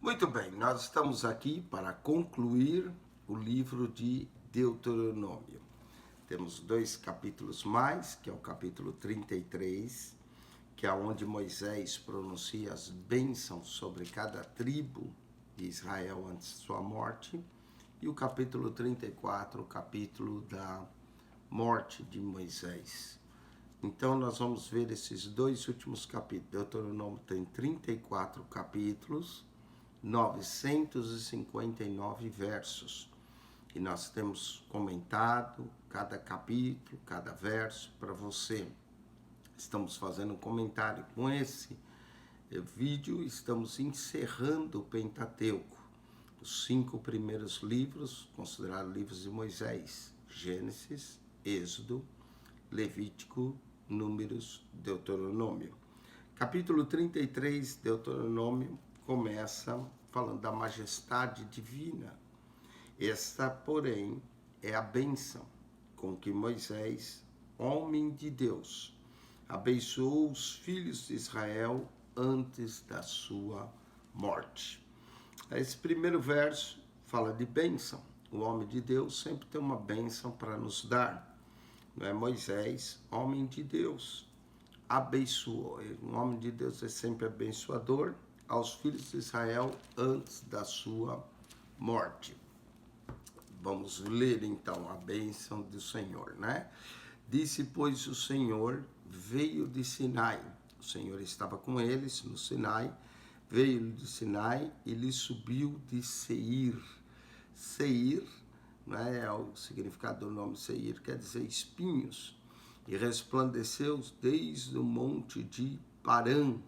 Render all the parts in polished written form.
Muito bem, nós estamos aqui para concluir o livro de Deuteronômio. Temos 2 capítulos mais, que é o capítulo 33, que é onde Moisés pronuncia as bênçãos sobre cada tribo de Israel antes de sua morte, e o capítulo 34, o capítulo da morte de Moisés. Então nós vamos ver esses 2 últimos capítulos. Deuteronômio tem 34 capítulos, 959 versos. E nós temos comentado cada capítulo, cada verso para você. Estamos fazendo um comentário com esse vídeo, estamos encerrando o Pentateuco, os 5 primeiros livros, considerados livros de Moisés: Gênesis, Êxodo, Levítico, Números, Deuteronômio. Capítulo 33, Deuteronômio, começa falando da majestade divina. Esta, porém, é a bênção com que Moisés, homem de Deus, abençoou os filhos de Israel antes da sua morte. Esse primeiro verso fala de bênção. O homem de Deus sempre tem uma bênção para nos dar. Não é? Moisés, homem de Deus, abençoou. Um homem de Deus é sempre abençoador aos filhos de Israel antes da sua morte. Vamos ler então a bênção do Senhor, né? Disse, pois, o Senhor veio de Sinai. O Senhor estava com eles no Sinai, veio de Sinai e lhe subiu de Seir. Seir, né, é o significado do nome Seir, quer dizer espinhos. E resplandeceu desde o monte de Parã.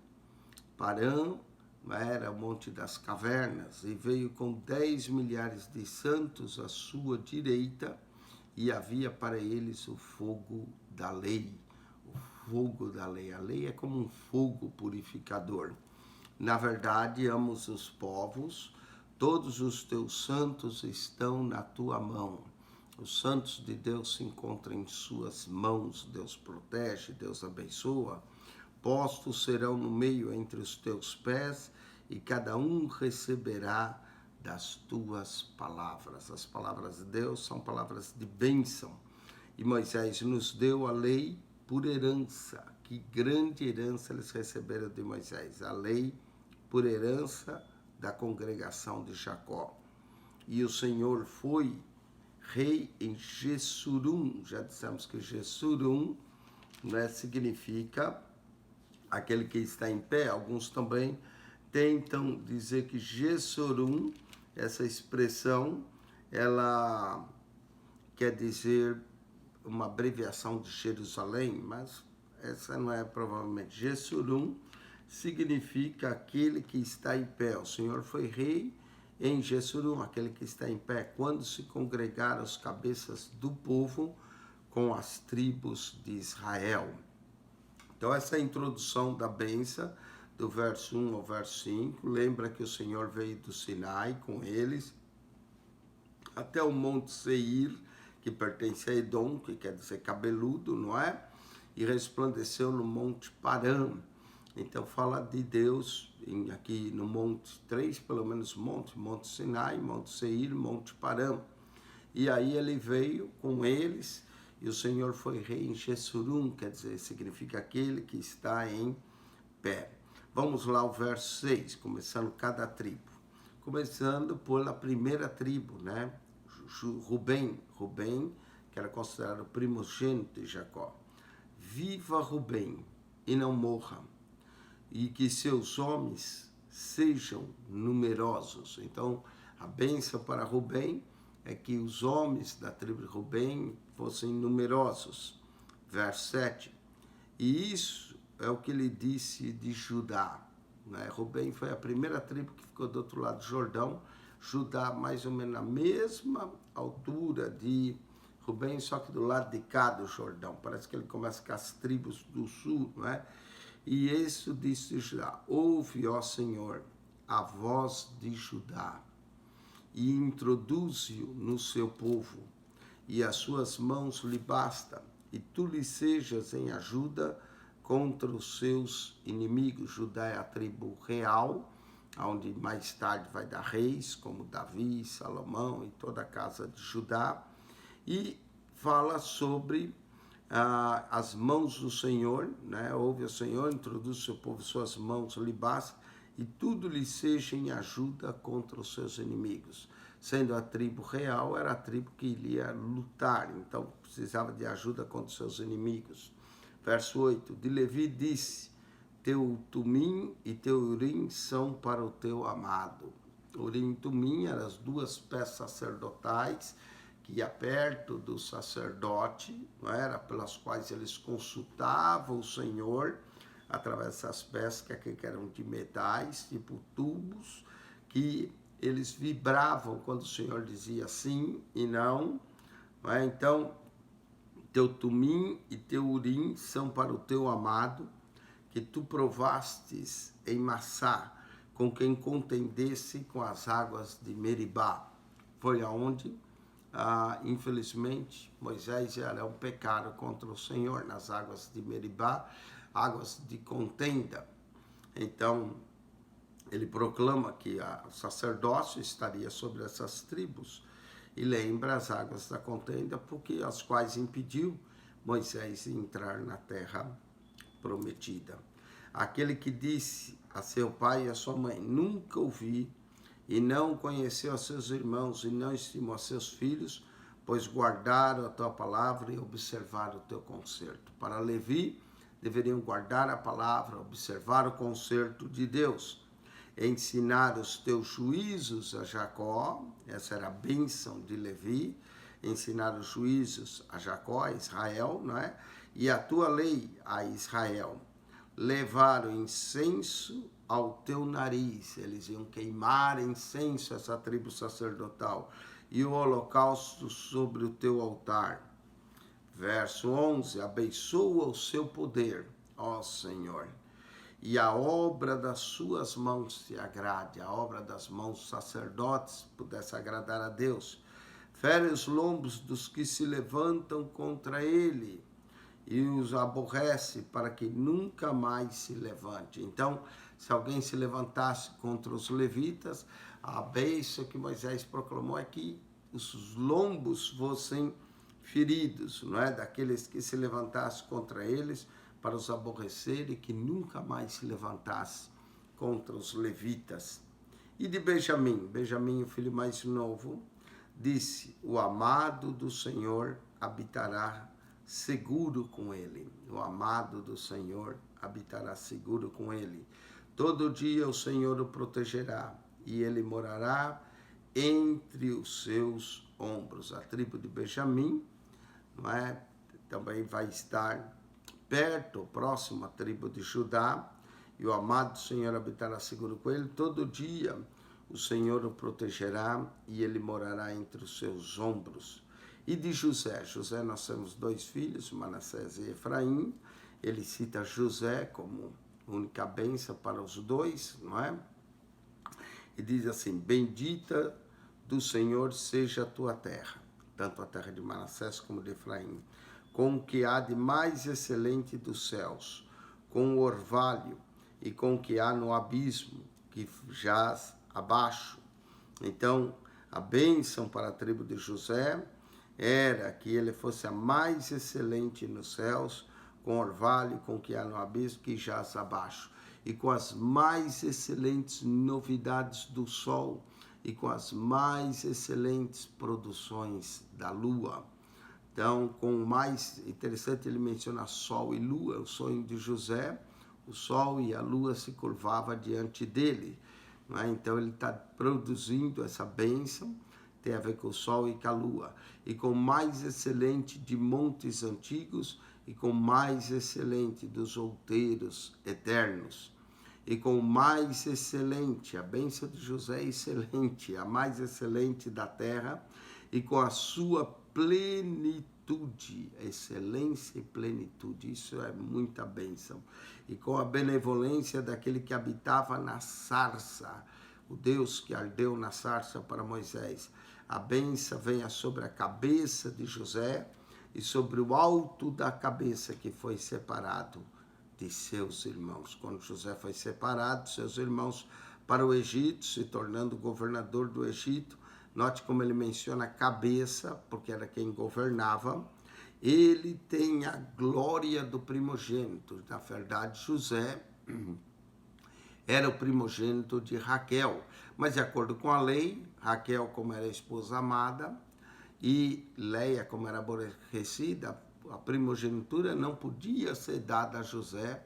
Parã era o monte das cavernas, e veio com 10 milhares de santos à sua direita, e havia para eles o fogo da lei. O fogo da lei. A lei é como um fogo purificador. Na verdade, ambos os povos, todos os teus santos estão na tua mão. Os santos de Deus se encontram em suas mãos. Deus protege, Deus abençoa. Postos serão no meio entre os teus pés, e cada um receberá das tuas palavras. As palavras de Deus são palavras de bênção. E Moisés nos deu a lei por herança. Que grande herança eles receberam de Moisés. A lei por herança da congregação de Jacó. E o Senhor foi rei em Jessurum. Já dissemos que Jessurum, né, significa aquele que está em pé. Alguns também tentam dizer que Jessurum, essa expressão, ela quer dizer uma abreviação de Jerusalém, mas essa não é provavelmente. Jessurum significa aquele que está em pé. O Senhor foi rei em Jessurum, aquele que está em pé, quando se congregaram as cabeças do povo com as tribos de Israel. Então, essa é a introdução da bênção, do verso 1 ao verso 5. Lembra que o Senhor veio do Sinai com eles até o Monte Seir, que pertence a Edom, que quer dizer cabeludo, não é? E resplandeceu no Monte Parã. Então, fala de Deus aqui no Monte, 3 pelo menos Monte Sinai, Monte Seir, Monte Parã. E aí ele veio com eles, e o Senhor foi rei em Jessurum, quer dizer, significa aquele que está em pé. Vamos lá ao verso 6, começando cada tribo. Começando pela primeira tribo, né? Rubem, que era considerado o primogênito de Jacó. Viva Rubem e não morra, e que seus homens sejam numerosos. Então, a bênção para Rubem é que os homens da tribo de Rubem fossem numerosos. Verso 7. E isso é o que ele disse de Judá. Né? Rubem foi a primeira tribo que ficou do outro lado do Jordão. Judá, mais ou menos na mesma altura de Rubem, só que do lado de cá do Jordão. Parece que ele começa com as tribos do sul, não é? E isso disse Judá: ouve, ó Senhor, a voz de Judá, e introduze-o no seu povo, e as suas mãos lhe basta, e tu lhe sejas em ajuda contra os seus inimigos. Judá é a tribo real, onde mais tarde vai dar reis, como Davi, Salomão e toda a casa de Judá, e fala sobre as mãos do Senhor, né? Ouve o Senhor, introduz o seu povo, suas mãos lhe bastam, e tudo lhe seja em ajuda contra os seus inimigos. Sendo a tribo real, era a tribo que iria lutar, então precisava de ajuda contra os seus inimigos. Verso 8, de Levi disse, teu Tumim e teu Urim são para o teu amado. Urim e Tumim eram as duas peças sacerdotais que ia perto do sacerdote, não era, pelas quais eles consultavam o Senhor, através dessas peças que eram de metais, tipo tubos, que eles vibravam quando o Senhor dizia sim e não é? Então, teu Tumim e teu Urim são para o teu amado, que tu provastes em Massá, com quem contendesse com as águas de Meribá. Foi aonde, infelizmente, Moisés e Arão pecaram contra o Senhor nas águas de Meribá, águas de contenda. Então, ele proclama que o sacerdócio estaria sobre essas tribos e lembra as águas da contenda, porque as quais impediu Moisés de entrar na terra prometida. Aquele que disse a seu pai e a sua mãe, nunca ouvi, e não conheceu a seus irmãos, e não estimou a seus filhos, pois guardaram a tua palavra e observaram o teu concerto. Para Levi, deveriam guardar a palavra, observar o concerto de Deus, ensinar os teus juízos a Jacó, essa era a bênção de Levi, ensinar os juízos a Jacó, a Israel, não é? E a tua lei a Israel. Levar o incenso ao teu nariz, eles iam queimar incenso, essa tribo sacerdotal, e o holocausto sobre o teu altar. Verso 11, abençoa o seu poder, ó Senhor, e a obra das suas mãos te agrade, a obra das mãos dos sacerdotes pudesse agradar a Deus. Fere os lombos dos que se levantam contra ele, e os aborrece para que nunca mais se levante. Então, se alguém se levantasse contra os levitas, a bênção que Moisés proclamou é que os lombos fossem feridos, não é? Daqueles que se levantassem contra eles para os aborrecer e que nunca mais se levantasse contra os levitas. E de Benjamim, Benjamim, o filho mais novo, disse, o amado do Senhor habitará seguro com ele. O amado do Senhor habitará seguro com ele. Todo dia o Senhor o protegerá e ele morará entre os seus ombros. A tribo de Benjamim, não é? Também vai estar perto, próximo à tribo de Judá, e o amado do Senhor habitará seguro com ele. Todo dia o Senhor o protegerá e ele morará entre os seus ombros. E de José, José nós temos dois filhos, Manassés e Efraim. Ele cita José como única bênção para os dois, não é? E diz assim, bendita do Senhor seja a tua terra, tanto a terra de Manassés como de Efraim, com o que há de mais excelente dos céus, com o orvalho e com o que há no abismo, que jaz abaixo. Então, a bênção para a tribo de José era que ele fosse a mais excelente nos céus, com orvalho, com o que há no abismo, que jaz abaixo, e com as mais excelentes novidades do sol, e com as mais excelentes produções da lua. Então, com o mais interessante, ele menciona sol e lua, o sonho de José, o sol e a lua se curvavam diante dele. Não é? Então, ele está produzindo essa bênção, tem a ver com o sol e com a lua, e com o mais excelente de montes antigos, e com o mais excelente dos outeiros eternos, e com o mais excelente, a bênção de José é excelente, a mais excelente da terra, e com a sua plenitude, excelência e plenitude, isso é muita bênção, e com a benevolência daquele que habitava na sarça, o Deus que ardeu na sarça para Moisés. A bênção venha sobre a cabeça de José e sobre o alto da cabeça que foi separado de seus irmãos. Quando José foi separado, seus irmãos para o Egito, se tornando governador do Egito. Note como ele menciona a cabeça, porque era quem governava. Ele tem a glória do primogênito. Na verdade, José era o primogênito de Raquel. Mas, de acordo com a lei, Raquel, como era a esposa amada, e Leia, como era aborrecida, a primogenitura não podia ser dada a José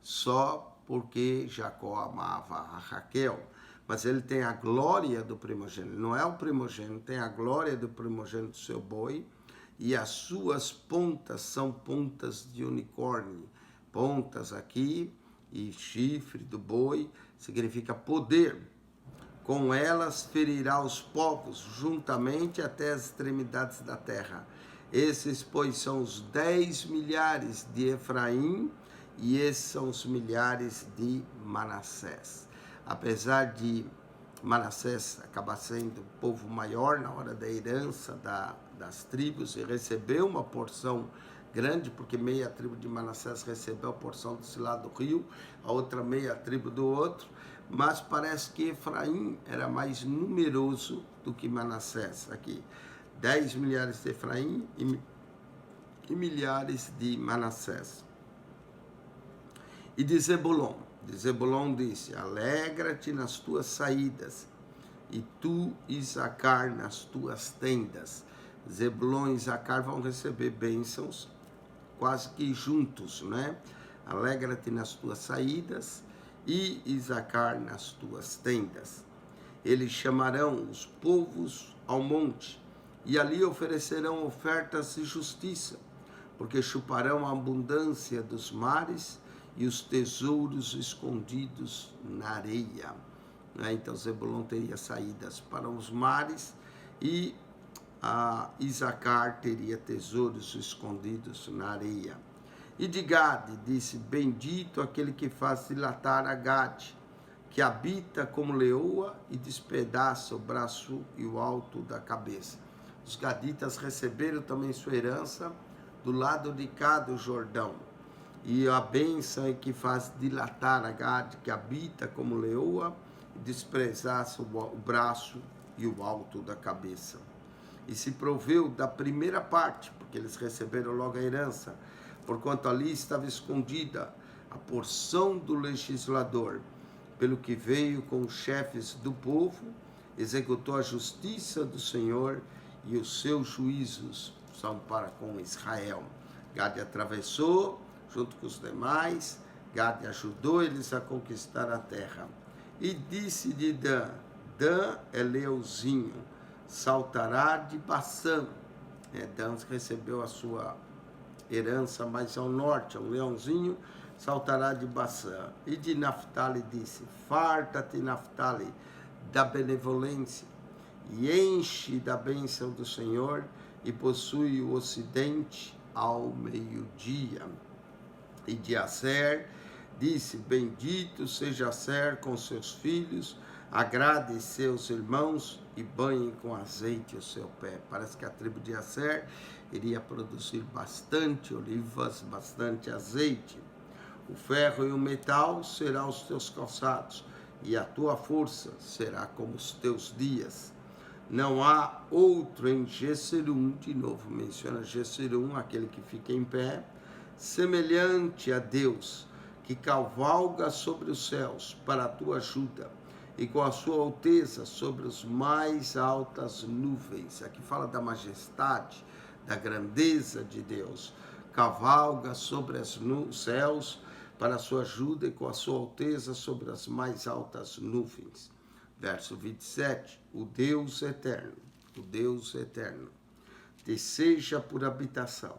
só porque Jacó amava a Raquel. Mas ele tem a glória do primogênito. Não é o primogênito, tem a glória do primogênito do seu boi, e as suas pontas são pontas de unicórnio. Pontas aqui, e chifre do boi, significa poder. Com elas ferirá os povos juntamente até as extremidades da terra. Esses, pois, são os 10 milhares de Efraim, e esses são os milhares de Manassés. Apesar de Manassés acabar sendo o povo maior na hora da herança das tribos, e recebeu uma porção grande, porque meia tribo de Manassés recebeu a porção desse lado do rio, a outra meia tribo do outro, mas parece que Efraim era mais numeroso do que Manassés aqui. 10 milhares de Efraim e milhares de Manassés. E de Zebulon disse: alegra-te nas tuas saídas, e tu, Isacar, nas tuas tendas. Zebulon e Isacar vão receber bênçãos quase que juntos, né? Alegra-te nas tuas saídas, e Isacar nas tuas tendas. Eles chamarão os povos ao monte, e ali oferecerão ofertas de justiça, porque chuparão a abundância dos mares e os tesouros escondidos na areia. Então Zebulon teria saídas para os mares, e Isacar teria tesouros escondidos na areia. E de Gade disse: bendito aquele que faz dilatar a Gade, que habita como leoa e despedaça o braço e o alto da cabeça. Os gaditas receberam também sua herança do lado de cá do Jordão. E a bênção é que faz dilatar a Gade, que habita como leoa e despedaça o braço e o alto da cabeça. E se proveu da primeira parte, porque eles receberam logo a herança, porquanto ali estava escondida a porção do legislador, pelo que veio com os chefes do povo, executou a justiça do Senhor, e os seus juízos são para com Israel. Gade atravessou junto com os demais, Gade ajudou eles a conquistar a terra. E disse de Dan: Dan é leãozinho, saltará de Baçã. Dan recebeu a sua herança mais ao norte, um leãozinho, saltará de Baçã. E de Naftali disse: farta-te, Naftali, da benevolência, e enche da bênção do Senhor, e possui o ocidente ao meio-dia. E de Aser disse: bendito seja Aser com seus filhos, agrade seus irmãos, e banhe com azeite o seu pé. Parece que a tribo de Aser iria produzir bastante olivas, bastante azeite. O ferro e o metal serão os teus calçados, e a tua força será como os teus dias. Não há outro em Gesserum, de novo menciona Gesserum, aquele que fica em pé, semelhante a Deus, que cavalga sobre os céus para a tua ajuda, e com a sua alteza sobre as mais altas nuvens. Aqui fala da majestade, da grandeza de Deus. Cavalga sobre os céus para a sua ajuda, e com a sua alteza sobre as mais altas nuvens. Verso 27, o Deus eterno, te seja por habitação,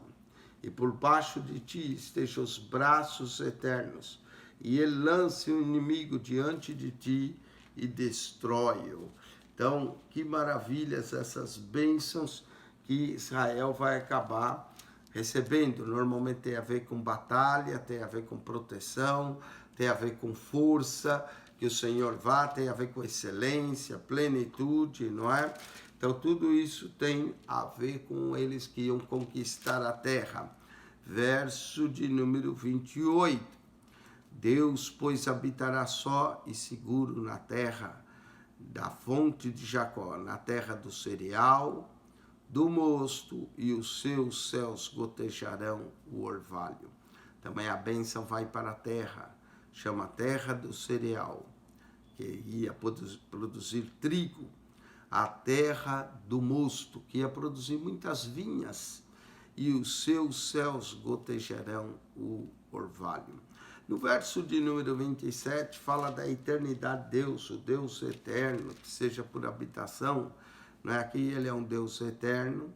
e por baixo de ti estejam os braços eternos, e ele lance o inimigo diante de ti e destrói-o. Então, que maravilhas essas bênçãos que Israel vai acabar recebendo. Normalmente tem a ver com batalha, tem a ver com proteção, tem a ver com força, que o Senhor vá, tem a ver com excelência, plenitude, não é? Então, tudo isso tem a ver com eles que iam conquistar a terra. Verso de número 28. Deus, pois, habitará só e seguro na terra da fonte de Jacó, na terra do cereal, do mosto, e os seus céus gotejarão o orvalho. Também a bênção vai para a terra, chama terra do cereal, que ia produzir trigo, a terra do mosto, que ia produzir muitas vinhas, e os seus céus gotejarão o orvalho. No verso de número 27, fala da eternidade de Deus, o Deus eterno, que seja por habitação. Não é? Aqui ele é um Deus eterno,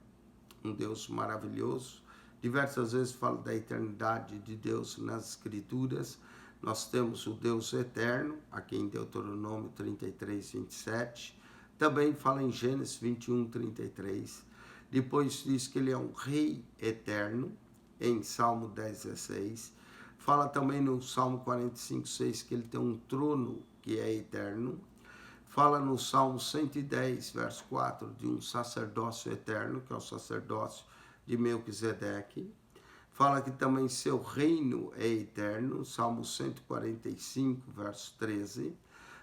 um Deus maravilhoso. Diversas vezes fala da eternidade de Deus nas Escrituras. Nós temos o Deus eterno, aqui em Deuteronômio 33, 27. Também fala em Gênesis 21, 33. Depois diz que ele é um rei eterno, em Salmo 10, 16. Fala também no Salmo 45, 6, que ele tem um trono que é eterno. Fala no Salmo 110, verso 4, de um sacerdócio eterno, que é o sacerdócio de Melquisedeque. Fala que também seu reino é eterno, Salmo 145, verso 13.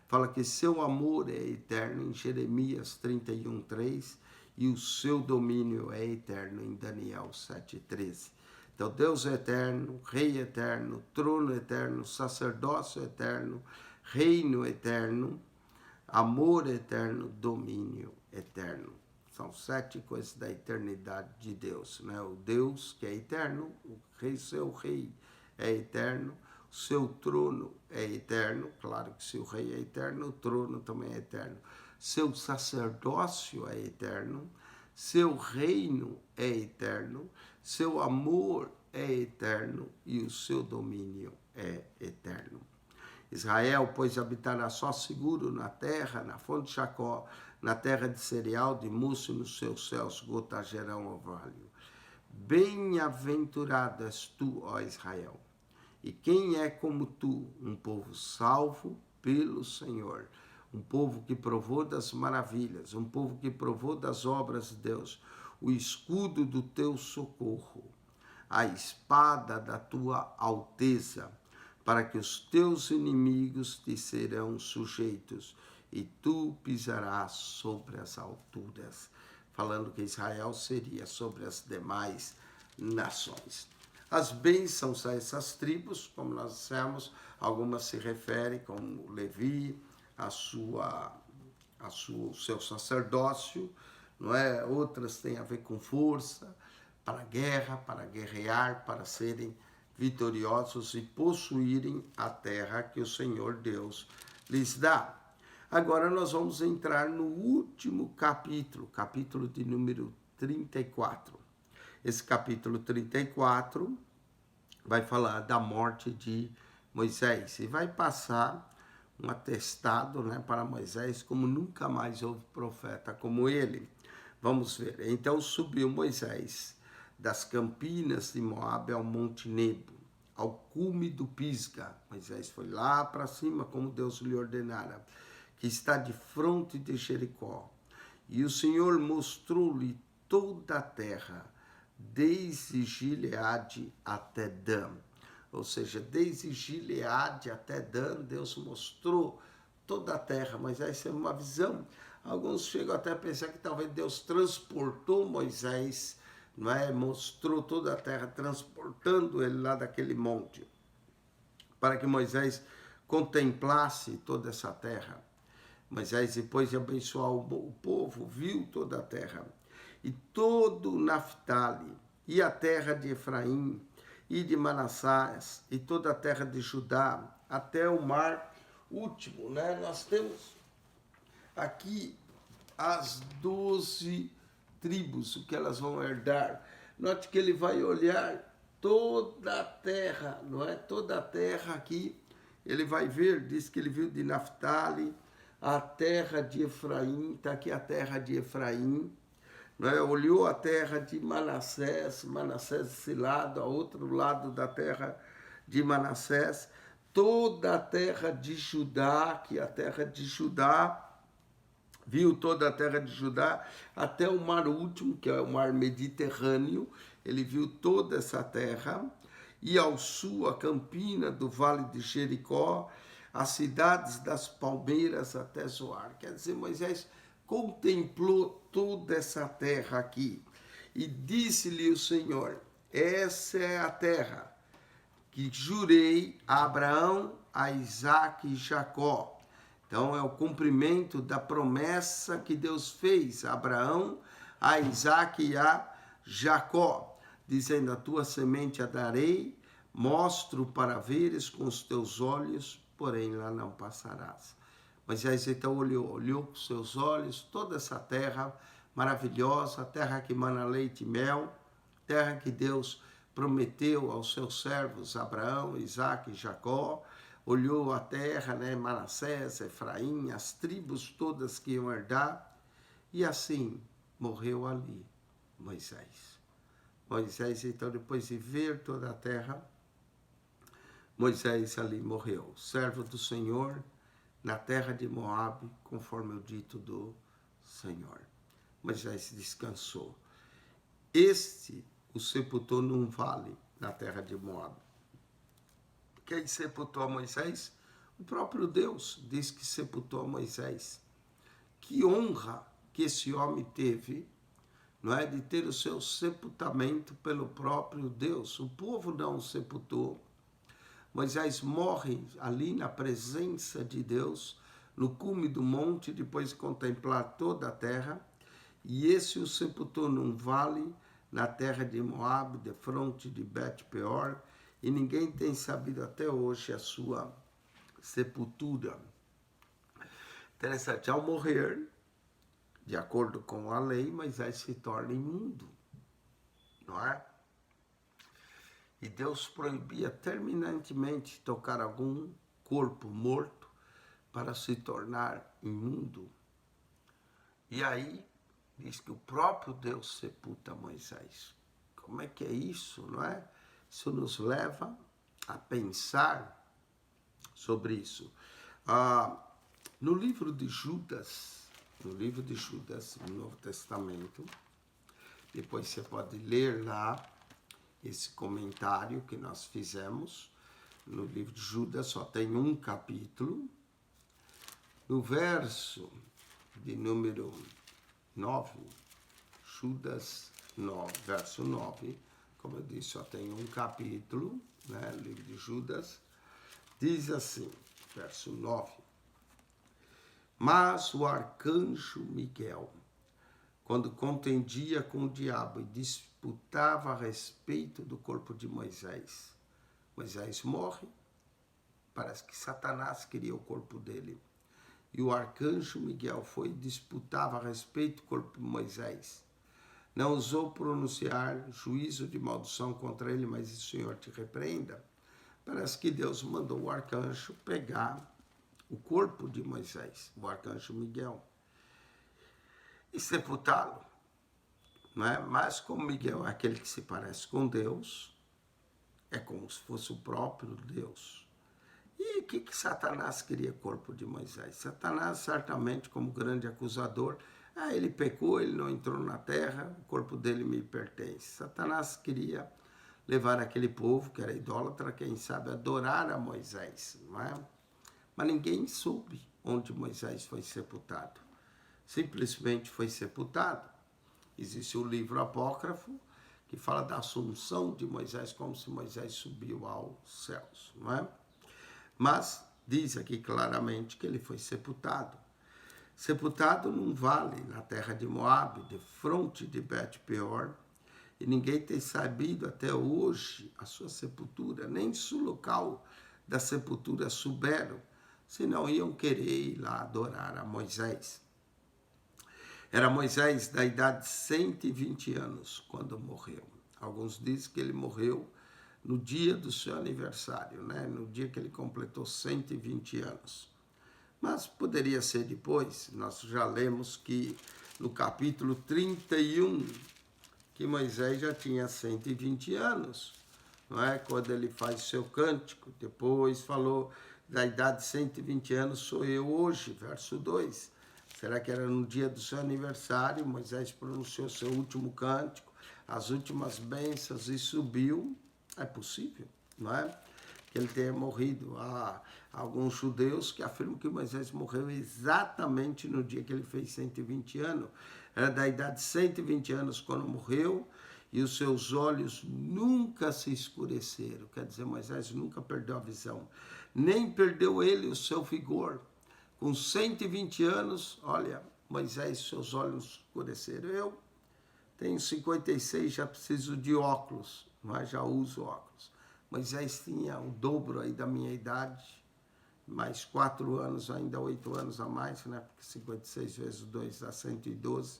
Fala que seu amor é eterno, em Jeremias 31, 3. E o seu domínio é eterno, em Daniel 7, 13. Então, Deus é eterno, Rei eterno, trono eterno, sacerdócio eterno, reino eterno, amor eterno, domínio eterno. São 7 coisas da eternidade de Deus, né? O Deus que é eterno, o rei, seu rei é eterno, o seu trono é eterno, claro que se o rei é eterno, o trono também é eterno. Seu sacerdócio é eterno, seu reino é eterno, seu amor é eterno e o seu domínio é eterno. Israel, pois, habitará só seguro na terra, na fonte de Jacó, na terra de cereal, de mosto, e nos seus céus gotejarão o orvalho. Bem-aventurado és tu, ó Israel, e quem é como tu, um povo salvo pelo Senhor, um povo que provou das maravilhas, um povo que provou das obras de Deus, o escudo do teu socorro, a espada da tua alteza, para que os teus inimigos te serão sujeitos, e tu pisarás sobre as alturas. Falando que Israel seria sobre as demais nações. As bênçãos a essas tribos, como nós dissemos, algumas se referem como Levi, o seu sacerdócio, não é? Outras têm a ver com força, para a guerra, para guerrear, para serem vitoriosos e possuírem a terra que o Senhor Deus lhes dá. Agora nós vamos entrar no último capítulo, capítulo de número 34. Esse capítulo 34 vai falar da morte de Moisés e vai passar um atestado, né, para Moisés, como nunca mais houve profeta como ele. Vamos ver. Então subiu Moisés das campinas de Moabe ao Monte Nebo, ao cume do Pisga. Moisés foi lá para cima, como Deus lhe ordenara, que está de fronte de Jericó. E o Senhor mostrou-lhe toda a terra, desde Gileade até Dan. Ou seja, desde Gileade até Dan, Deus mostrou toda a terra. Moisés teve uma visão. Alguns chegam até a pensar que talvez Deus transportou Moisés, não é? Mostrou toda a terra, transportando ele lá daquele monte, para que Moisés contemplasse toda essa terra. Moisés, depois de abençoar o povo, viu toda a terra, e todo Naftali, e a terra de Efraim, e de Manassés, e toda a terra de Judá, até o mar último, né? Nós temos aqui as 12 tribos, o que elas vão herdar. Note que ele vai olhar toda a terra, não é? Toda a terra aqui, ele vai ver, diz que ele viu de Naftali, a terra de Efraim, está aqui a terra de Efraim, não é? Olhou a terra de Manassés, Manassés esse lado, ao outro lado da terra de Manassés, toda a terra de Judá, que é a terra de Judá, viu toda a terra de Judá, até o mar último, que é o mar Mediterrâneo, ele viu toda essa terra, e ao sul a campina do vale de Jericó, as cidades das palmeiras até Zoar. Quer dizer, Moisés contemplou toda essa terra aqui. E disse-lhe o Senhor: essa é a terra que jurei a Abraão, a Isaque e Jacó. Então é o cumprimento da promessa que Deus fez a Abraão, a Isaque e a Jacó, dizendo: a tua semente a darei, mostro para veres com os teus olhos, porém lá não passarás. Moisés então olhou com seus olhos toda essa terra maravilhosa, terra que mana leite e mel, terra que Deus prometeu aos seus servos Abraão, Isaque e Jacó. Olhou a terra, né, Manassés, Efraim, as tribos todas que iam herdar, e assim morreu ali Moisés. Moisés, então, depois de ver toda a terra, Moisés ali morreu, servo do Senhor, na terra de Moabe, conforme o dito do Senhor. Moisés descansou. Este o sepultou num vale na terra de Moabe. Quem sepultou a Moisés? O próprio Deus diz que sepultou a Moisés. Que honra que esse homem teve, não é, de ter o seu sepultamento pelo próprio Deus. O povo não o sepultou. Moisés morre ali na presença de Deus, no cume do monte, depois de contemplar toda a terra, e esse o sepultou num vale na terra de Moabe, de fronte de Bet-peor, e ninguém tem sabido até hoje a sua sepultura. Interessante, ao morrer, de acordo com a lei, Moisés se torna imundo, não é? E Deus proibia terminantemente tocar algum corpo morto para se tornar imundo. E aí, diz que o próprio Deus sepulta Moisés. Como é que é isso, não é? Isso nos leva a pensar sobre isso. No livro de Judas, no Novo Testamento, depois você pode ler lá esse comentário que nós fizemos. No livro de Judas só tem um capítulo. No verso de número 9, Judas 9, verso 9, como eu disse, só tem um capítulo, né? O livro de Judas diz assim, verso 9: mas o arcanjo Miguel, quando contendia com o diabo e disputava a respeito do corpo de Moisés, Moisés morre, parece que Satanás queria o corpo dele, e o arcanjo Miguel foi e disputava a respeito do corpo de Moisés. Não ousou pronunciar juízo de maldição contra ele, mas o Senhor te repreenda. Parece que Deus mandou o arcanjo pegar o corpo de Moisés, o arcanjo Miguel, e sepultá-lo, não é? Mas como Miguel é aquele que se parece com Deus, é como se fosse o próprio Deus. E o que Satanás queria o corpo de Moisés? Satanás, certamente, como grande acusador, ele pecou, ele não entrou na terra, o corpo dele me pertence. Satanás queria levar aquele povo, que era idólatra, quem sabe, adorar a Moisés, não é? Mas ninguém soube onde Moisés foi sepultado. Simplesmente foi sepultado. Existe o livro apócrifo, que fala da assunção de Moisés, como se Moisés subiu aos céus, não é? Mas diz aqui claramente que ele foi sepultado. Sepultado num vale, na terra de Moabe, de fronte de Bet-peor, e ninguém tem sabido até hoje a sua sepultura, nem se o local da sepultura souberam, senão iam querer ir lá adorar a Moisés. Era Moisés da idade de 120 anos quando morreu. Alguns dizem que ele morreu no dia do seu aniversário, né? No dia que ele completou 120 anos. Mas poderia ser depois. Nós já lemos que no capítulo 31, que Moisés já tinha 120 anos, não é? Quando ele faz seu cântico. Depois falou da idade de 120 anos, sou eu hoje, verso 2. Será que era no dia do seu aniversário? Moisés pronunciou seu último cântico, as últimas bênçãos e subiu. É possível, não é? Que ele tenha morrido. Há alguns judeus que afirmam que Moisés morreu exatamente no dia que ele fez 120 anos. Era da idade de 120 anos quando morreu, e os seus olhos nunca se escureceram. Quer dizer, Moisés nunca perdeu a visão, nem perdeu ele o seu vigor. Com 120 anos, olha, Moisés, seus olhos escureceram. Eu tenho 56, já preciso de óculos, mas já uso óculos. Moisés tinha o dobro aí da minha idade, mais 4 anos, ainda 8 anos a mais, né? Porque 56 vezes 2 dá 112.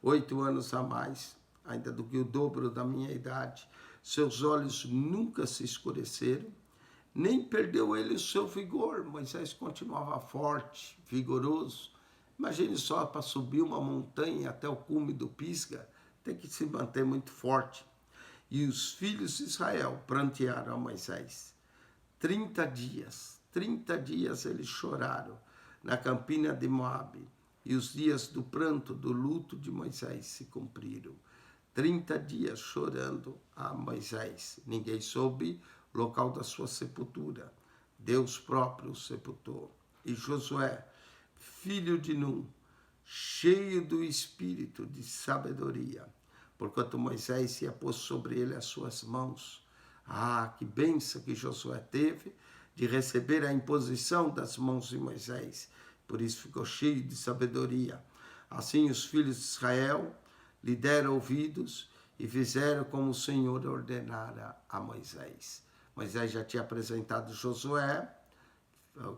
8 anos a mais, ainda do que o dobro da minha idade. Seus olhos nunca se escureceram, nem perdeu ele o seu vigor. Moisés continuava forte, vigoroso. Imagine só, para subir uma montanha até o cume do Pisga, tem que se manter muito forte. E os filhos de Israel prantearam a Moisés. 30 dias eles choraram na campina de Moabe. E os dias do pranto, do luto de Moisés se cumpriram. 30 dias chorando a Moisés. Ninguém soube o local da sua sepultura. Deus próprio o sepultou. E Josué, filho de Num, cheio do espírito de sabedoria, porquanto Moisés ia pôr sobre ele as suas mãos. Ah, que bênção que Josué teve de receber a imposição das mãos de Moisés. Por isso ficou cheio de sabedoria. Assim os filhos de Israel lhe deram ouvidos e fizeram como o Senhor ordenara a Moisés. Moisés já tinha apresentado Josué,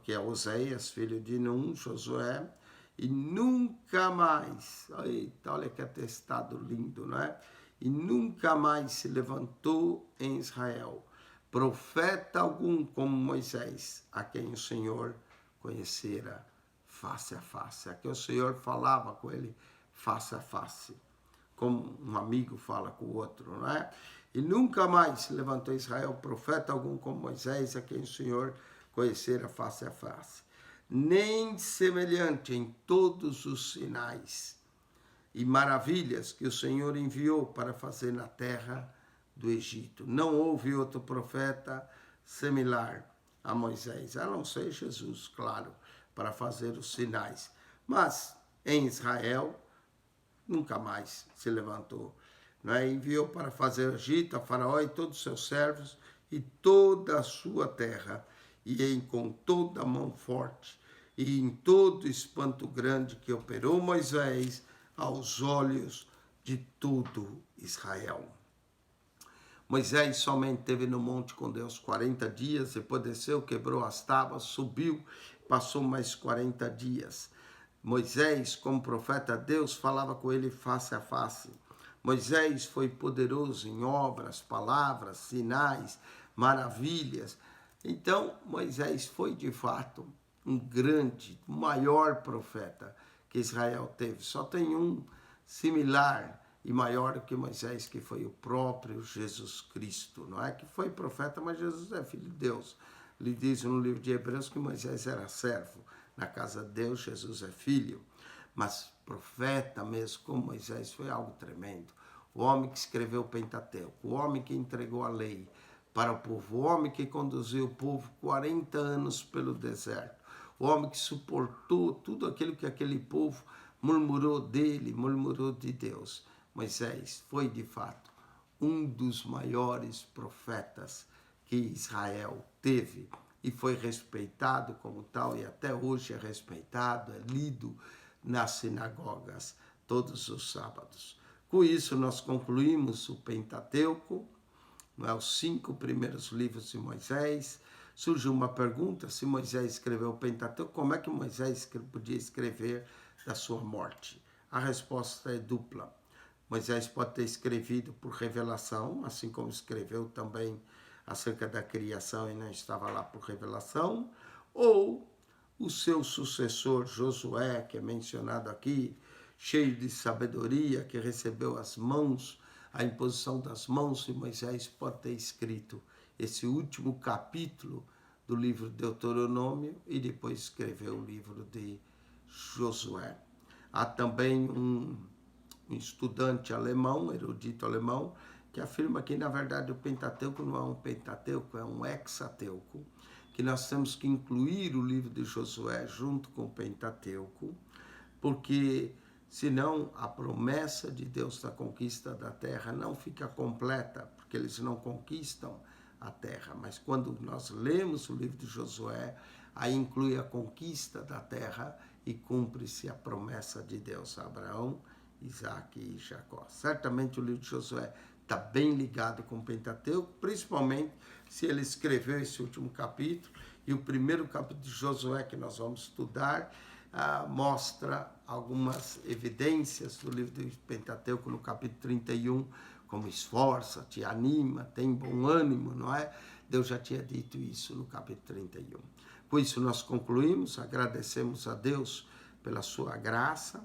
que é Oséias, filho de Num, Josué, e nunca mais, eita, olha que atestado lindo, não é? E nunca mais se levantou em Israel profeta algum como Moisés, a quem o Senhor conhecera face a face, a quem o Senhor falava com ele face a face, como um amigo fala com o outro, não é? E nunca mais se levantou em Israel profeta algum como Moisés, a quem o Senhor conhecera face a face, nem semelhante em todos os sinais e maravilhas que o Senhor enviou para fazer na terra do Egito. Não houve outro profeta similar a Moisés, a não ser Jesus, claro, para fazer os sinais. Mas em Israel nunca mais se levantou. Não é? Enviou para fazer o Egito, a Faraó e todos os seus servos e toda a sua terra, e com toda a mão forte e em todo espanto grande que operou Moisés aos olhos de todo Israel. Moisés somente esteve no monte com Deus 40 dias, depois desceu, quebrou as tábuas, subiu, passou mais 40 dias. Moisés, como profeta de Deus, falava com ele face a face. Moisés foi poderoso em obras, palavras, sinais, maravilhas. Então, Moisés foi de fato um grande, maior profeta que Israel teve. Só tem um similar e maior do que Moisés, que foi o próprio Jesus Cristo. Não é que foi profeta, mas Jesus é filho de Deus. Ele diz no livro de Hebreus que Moisés era servo. Na casa de Deus, Jesus é filho. Mas profeta mesmo, como Moisés, foi algo tremendo. O homem que escreveu o Pentateuco, o homem que entregou a lei para o povo, o homem que conduziu o povo 40 anos pelo deserto, o homem que suportou tudo aquilo que aquele povo murmurou dele, murmurou de Deus. Moisés foi, de fato, um dos maiores profetas que Israel teve e foi respeitado como tal, e até hoje é respeitado, é lido nas sinagogas todos os sábados. Com isso, nós concluímos o Pentateuco, os 5 primeiros livros de Moisés. Surge uma pergunta: se Moisés escreveu o Pentateuco, como é que Moisés podia escrever da sua morte? A resposta é dupla. Moisés pode ter escrevido por revelação, assim como escreveu também acerca da criação e não estava lá por revelação, ou o seu sucessor Josué, que é mencionado aqui, cheio de sabedoria, que recebeu as mãos, a imposição das mãos de Moisés, pode ter escrito esse último capítulo do livro de Deuteronômio e depois escreveu o livro de Josué. Há também um estudante alemão, erudito alemão, que afirma que, na verdade, o Pentateuco não é um Pentateuco, é um hexateuco, que nós temos que incluir o livro de Josué junto com o Pentateuco, porque senão a promessa de Deus da conquista da terra não fica completa, porque eles não conquistam a terra. Mas quando nós lemos o livro de Josué, aí inclui a conquista da terra e cumpre-se a promessa de Deus a Abraão, Isaque e Jacó. Certamente o livro de Josué está bem ligado com o Pentateuco, principalmente se ele escreveu esse último capítulo, e o primeiro capítulo de Josué que nós vamos estudar mostra algumas evidências do livro do Pentateuco no capítulo 31, como esforça-te, anima, tem bom ânimo, não é? Deus já tinha dito isso no capítulo 31. Com isso nós concluímos, agradecemos a Deus pela sua graça.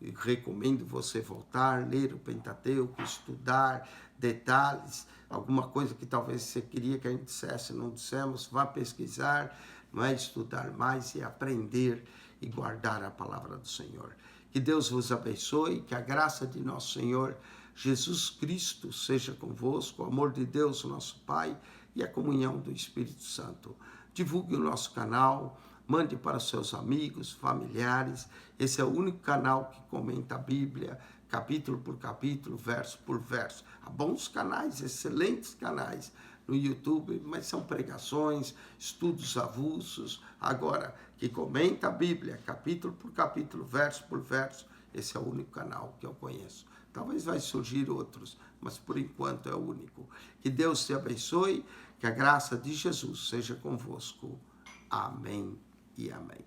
Eu recomendo você voltar, ler o Pentateuco, estudar detalhes, alguma coisa que talvez você queria que a gente dissesse, não dissemos, vá pesquisar, não é? Estudar mais e aprender e guardar a palavra do Senhor. Que Deus vos abençoe, que a graça de nosso Senhor Jesus Cristo seja convosco, o amor de Deus, nosso Pai, e a comunhão do Espírito Santo. Divulgue o nosso canal, mande para os seus amigos, familiares. Esse é o único canal que comenta a Bíblia, capítulo por capítulo, verso por verso. Há bons canais, excelentes canais no YouTube, mas são pregações, estudos avulsos. Agora, que comenta a Bíblia, capítulo por capítulo, verso por verso, esse é o único canal que eu conheço. Talvez vai surgir outros, mas por enquanto é o único. Que Deus te abençoe, que a graça de Jesus seja convosco. Amém e amém.